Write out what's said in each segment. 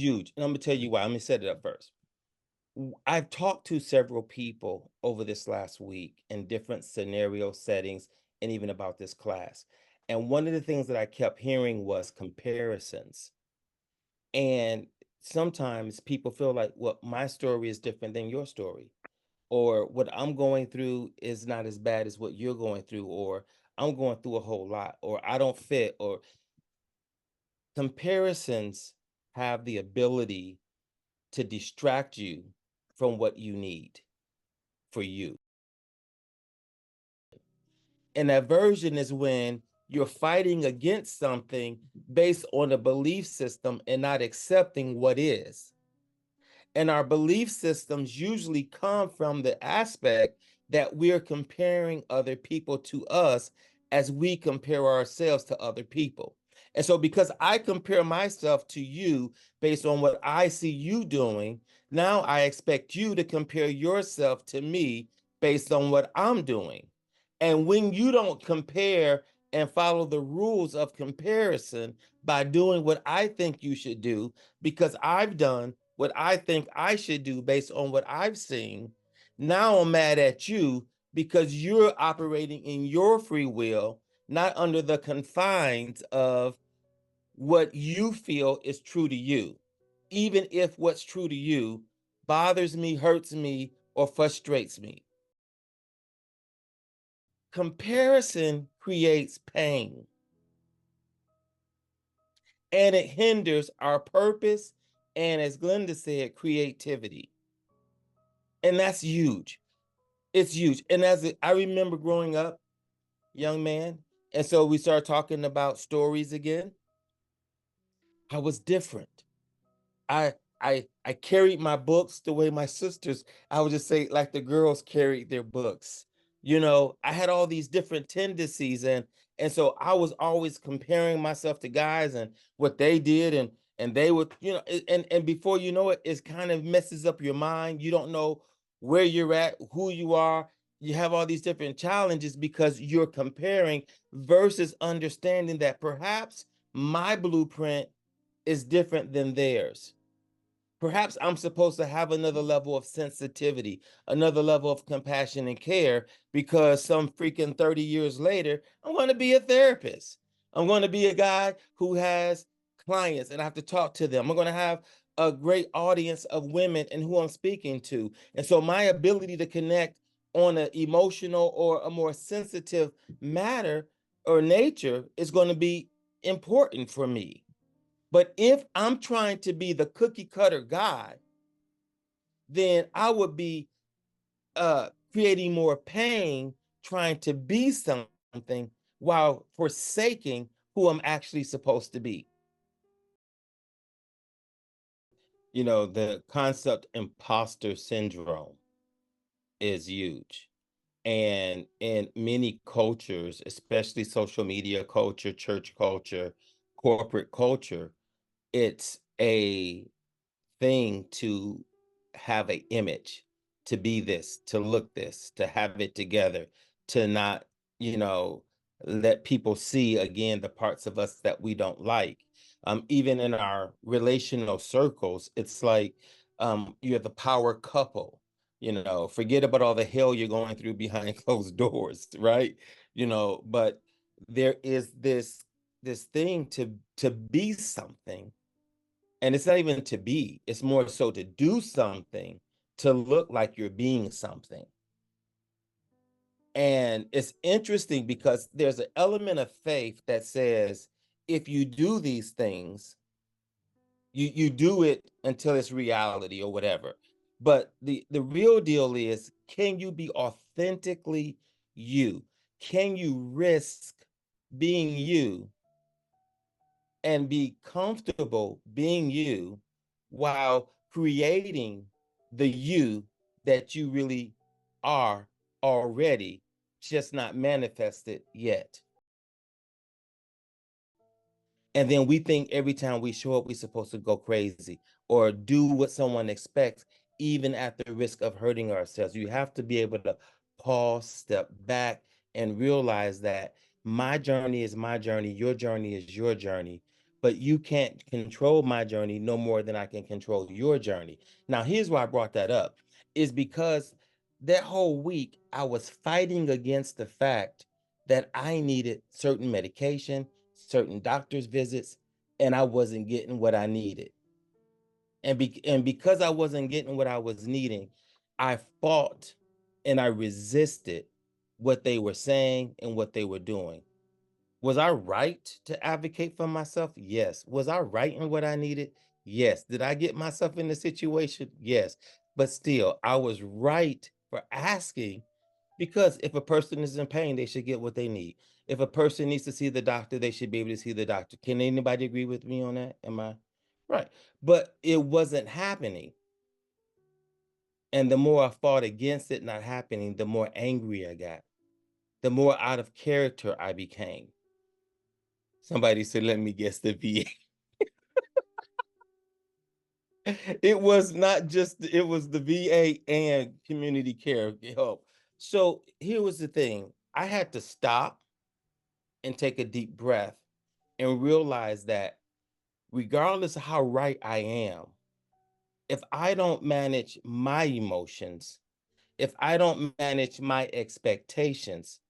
Huge. And I'm gonna tell you why. Let me set it up first. I've talked to several people over this last week in different scenario settings and even about this class. And one of the things that I kept hearing was comparisons. And sometimes people feel like, well, my story is different than your story, or what I'm going through is not as bad as what you're going through, or I'm going through a whole lot, or I don't fit, or comparisons have the ability to distract you from what you need for you. And aversion is when you're fighting against something based on a belief system and not accepting what is. And our belief systems usually come from the aspect that we're comparing other people to us as we compare ourselves to other people. And so, because I compare myself to you based on what I see you doing, now I expect you to compare yourself to me based on what I'm doing. And when you don't compare and follow the rules of comparison by doing what I think you should do, because I've done what I think I should do based on what I've seen. Now I'm mad at you because you're operating in your free will, not under the confines of what you feel is true to you, even if what's true to you bothers me, hurts me, or frustrates me. Comparison creates pain and it hinders our purpose and, as Glenda said, creativity. And that's huge. It's huge. And I remember growing up, young man, and so we started talking about stories again. I was different. I carried my books the way my sisters, I would just say, like the girls carried their books. I had all these different tendencies, and so I was always comparing myself to guys and what they did, and they would, and before you know it, it kind of messes up your mind. You don't know where you're at, who you are. You have all these different challenges because you're comparing versus understanding that perhaps my blueprint is different than theirs. Perhaps I'm supposed to have another level of sensitivity, another level of compassion and care because some freaking 30 years later, I'm going to be a therapist. I'm going to be a guy who has clients and I have to talk to them. I'm going to have a great audience of women and who I'm speaking to. And so my ability to connect on an emotional or a more sensitive matter or nature is going to be important for me. But if I'm trying to be the cookie cutter guy, then I would be creating more pain trying to be something while forsaking who I'm actually supposed to be. The concept imposter syndrome is huge. And in many cultures, especially social media culture, church culture, corporate culture, it's a thing to have a image, to be this, to look this, to have it together, to not, you know, let people see again the parts of us that we don't like. Even in our relational circles, it's like you're the power couple. Forget about all the hell you're going through behind closed doors, right? But there is this thing to be something, and it's not even to be, it's more so to do something to look like you're being something. And it's interesting because there's an element of faith that says if you do these things, you do it until it's reality or whatever. But the real deal is, can you be authentically you? Can you risk being you and be comfortable being you while creating the you that you really are already, just not manifested yet? And then we think every time we show up, we're supposed to go crazy or do what someone expects, even at the risk of hurting ourselves. You have to be able to pause, step back, and realize that my journey is my journey, your journey is your journey. but you can't control my journey no more than I can control your journey. Now, here's why I brought that up, is because that whole week I was fighting against the fact that I needed certain medication, certain doctor's visits, and I wasn't getting what I needed. And because I wasn't getting what I was needing, I fought and I resisted what they were saying and what they were doing. Was I right to advocate for myself? Yes. Was I right in what I needed? Yes. Did I get myself in the situation? Yes. But still, I was right for asking, because if a person is in pain, they should get what they need. If a person needs to see the doctor, they should be able to see the doctor. Can anybody agree with me on that? Am I right? But it wasn't happening. And the more I fought against it not happening, the more angry I got, the more out of character I became. Somebody said, let me guess, the VA. It was not just, it was the VA and community care help. So here was the thing. I had to stop and take a deep breath and realize that regardless of how right I am, if I don't manage my emotions, if I don't manage my expectations,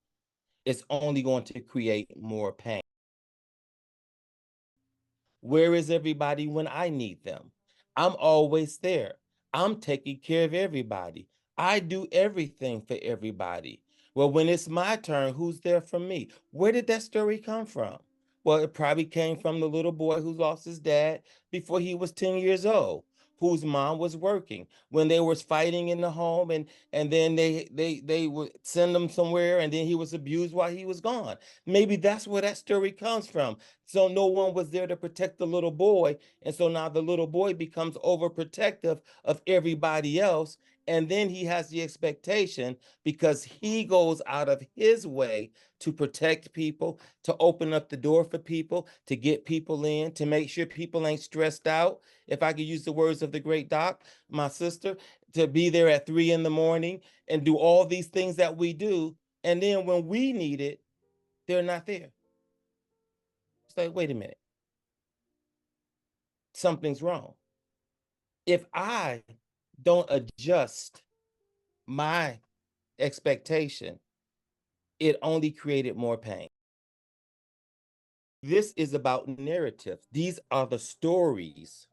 it's only going to create more pain. Where is everybody when I need them? I'm always there. I'm taking care of everybody. I do everything for everybody. Well, when it's my turn, who's there for me? Where did that story come from? Well, it probably came from the little boy who lost his dad before he was 10 years old, whose mom was working when they was fighting in the home, and then they would send him somewhere, and then he was abused while he was gone. Maybe that's where that story comes from. So no one was there to protect the little boy. And so now the little boy becomes overprotective of everybody else. And then he has the expectation, because he goes out of his way to protect people, to open up the door for people, to get people in, to make sure people ain't stressed out. If I could use the words of the great doc, my sister, to be there at 3 in the morning and do all these things that we do. And then when we need it, they're not there. It's like, wait a minute, something's wrong. If I don't adjust my expectation, it only created more pain. This is about narrative. These are the stories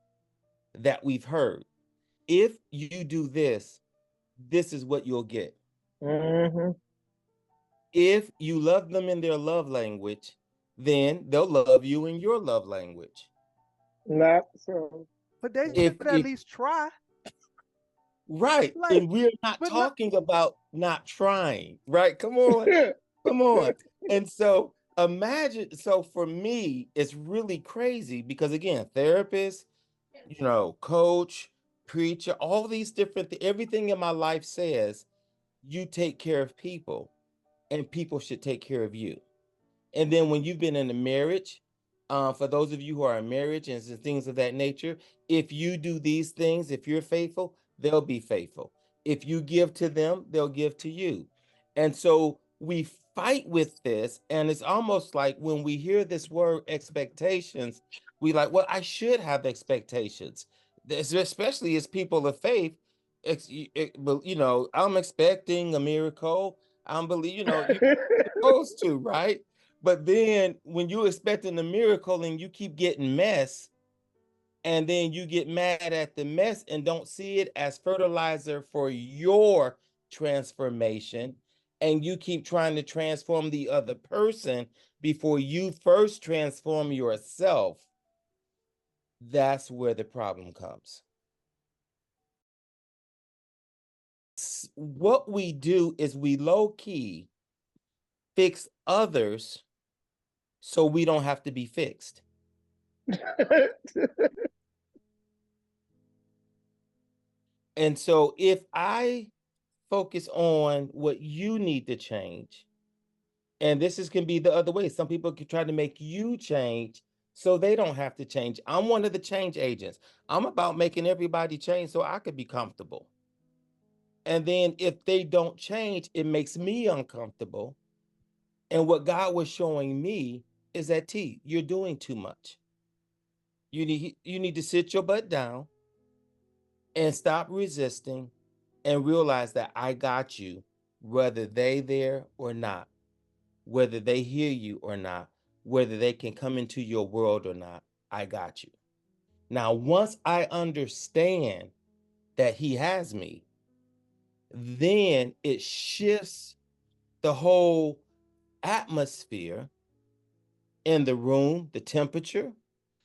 that we've heard. If you do this, this is what you'll get. Mm-hmm. If you love them in their love language, then they'll love you in your love language. Not so. But they should If at least try. right, Like, and we're not but no, talking about not trying, right? Come on. Come on. And so imagine, so for me, it's really crazy because again, therapist, coach, preacher, all these different, everything in my life says you take care of people and people should take care of you. And then when you've been in a marriage, for those of you who are in marriage and things of that nature, if you do these things, if you're faithful, they'll be faithful. If you give to them, they'll give to you. And so we fight with this. And it's almost like when we hear this word expectations, we like, well, I should have expectations. Especially as people of faith. I'm expecting a miracle. I'm believe, you're supposed to, right? But then when you're expecting a miracle and you keep getting mess, and then you get mad at the mess and don't see it as fertilizer for your transformation, and you keep trying to transform the other person before you first transform yourself, that's where the problem comes. What we do is we low key fix others so we don't have to be fixed. And so if I focus on what you need to change, and can be the other way. Some people can try to make you change so they don't have to change. I'm one of the change agents. I'm about making everybody change so I could be comfortable. And then if they don't change, it makes me uncomfortable. And what God was showing me is that, T, you're doing too much. You need to sit your butt down and stop resisting and realize that I got you, whether they there or not, whether they hear you or not, whether they can come into your world or not. I got you. Now, once I understand that he has me, then it shifts the whole atmosphere in the room, the temperature,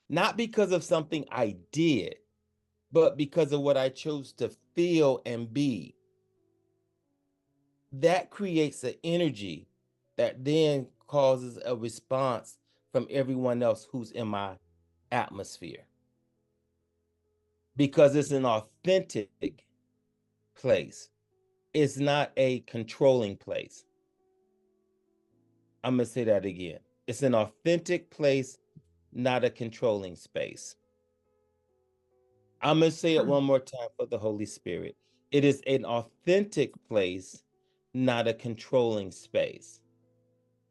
not because of something I did, but because of what I chose to feel and be. That creates an energy that then causes a response from everyone else who's in my atmosphere, because it's an authentic place. It's not a controlling place. I'm going to say that again. It's an authentic place, not a controlling space. I'm going to say it one more time for the Holy Spirit. It is an authentic place, not a controlling space.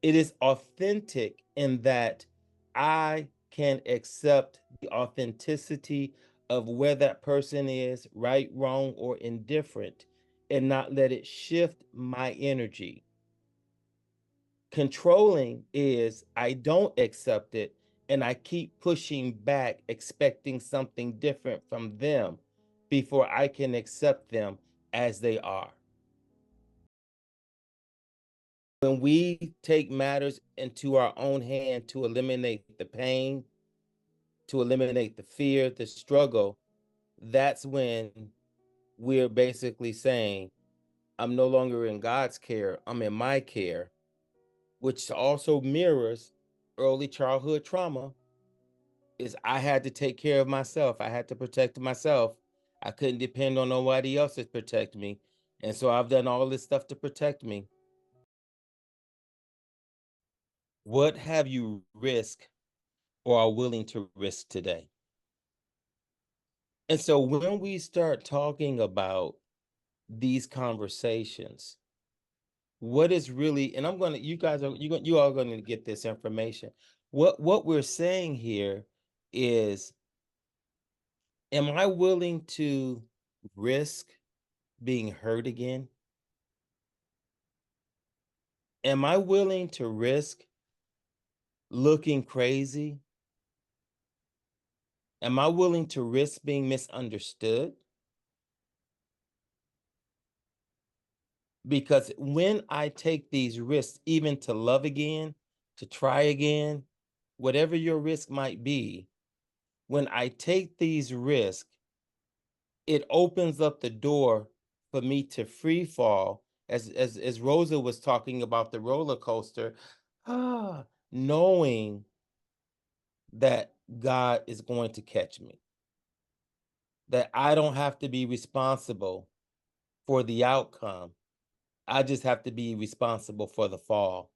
It is authentic in that I can accept the authenticity of where that person is, right, wrong, or indifferent, and not let it shift my energy. Controlling is I don't accept it and I keep pushing back, expecting something different from them before I can accept them as they are. When we take matters into our own hand to eliminate the pain, to eliminate the fear, the struggle, that's when we're basically saying, I'm no longer in God's care, I'm in my care, which also mirrors early childhood trauma. Is I had to take care of myself. I had to protect myself. I couldn't depend on nobody else to protect me. And so I've done all this stuff to protect me. What have you risked or are willing to risk today? And so when we start talking about these conversations, what is really, and I'm going to, you all going to get this information. What we're saying here is, am I willing to risk being hurt again? Am I willing to risk looking crazy? Am I willing to risk being misunderstood? Because when I take these risks, even to love again, to try again, whatever your risk might be, when I take these risks, it opens up the door for me to free fall. As Rosa was talking about the roller coaster, knowing that God is going to catch me, that I don't have to be responsible for the outcome. I just have to be responsible for the fall.